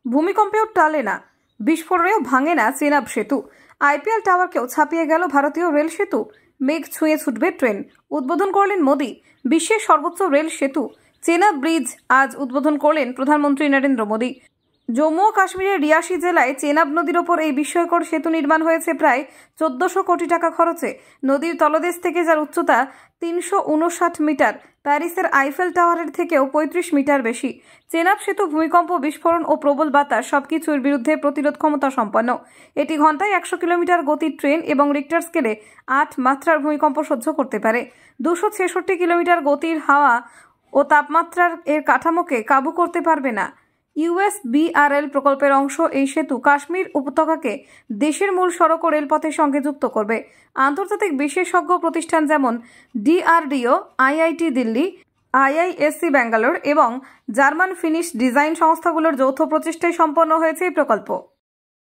ভূমিকম্পেও টালে না, বিস্ফোরণেও ভাঙে না চেনাব সেতু। আইপিএল টাওয়ারকেও ছাপিয়ে গেল ভারতীয় রেল সেতু। মেঘ ছুঁয়ে ছুটবে ট্রেন, উদ্বোধন করলেন মোদি। বিশ্বের সর্বোচ্চ রেল সেতু চেনাব ব্রিজ আজ উদ্বোধন করলেন প্রধানমন্ত্রী নরেন্দ্র মোদি। জম্মু ও কাশ্মীরের রিয়াসি জেলায় চেনাব নদীর ওপর এই বিস্ময়কর সেতু নির্মাণ হয়েছে প্রায় 1400 কোটি টাকা খরচে। নদীর তলদেশ থেকে যার উচ্চতা 359 মিটার, প্যারিসের আইফেল টাওয়ারের থেকেও 35 মিটার বেশি। চেনাব সেতু ভূমিকম্প, বিস্ফোরণ ও প্রবল বাতাস সবকিছুর বিরুদ্ধে প্রতিরোধ ক্ষমতা সম্পন্ন। এটি ঘন্টায় 100 কিলোমিটার গতির ট্রেন এবং রিক্টার স্কেলে 8 মাত্রার ভূমিকম্প সহ্য করতে পারে। 266 কিলোমিটার গতির হাওয়া ও তাপমাত্রার এর কাঠামোকে কাবু করতে পারবে না। ইউএসবিআরএল প্রকল্পের অংশ এই সেতু কাশ্মীর উপত্যকাকে দেশের মূল সড়ক ও রেলপথের সঙ্গে যুক্ত করবে। আন্তর্জাতিক বিশেষজ্ঞ প্রতিষ্ঠান যেমন DRDO, IIT Delhi, IISc Bangalore এবং জার্মান ফিনিশ ডিজাইন সংস্থাগুলোর যৌথ প্রচেষ্টায় সম্পন্ন হয়েছে এই প্রকল্প।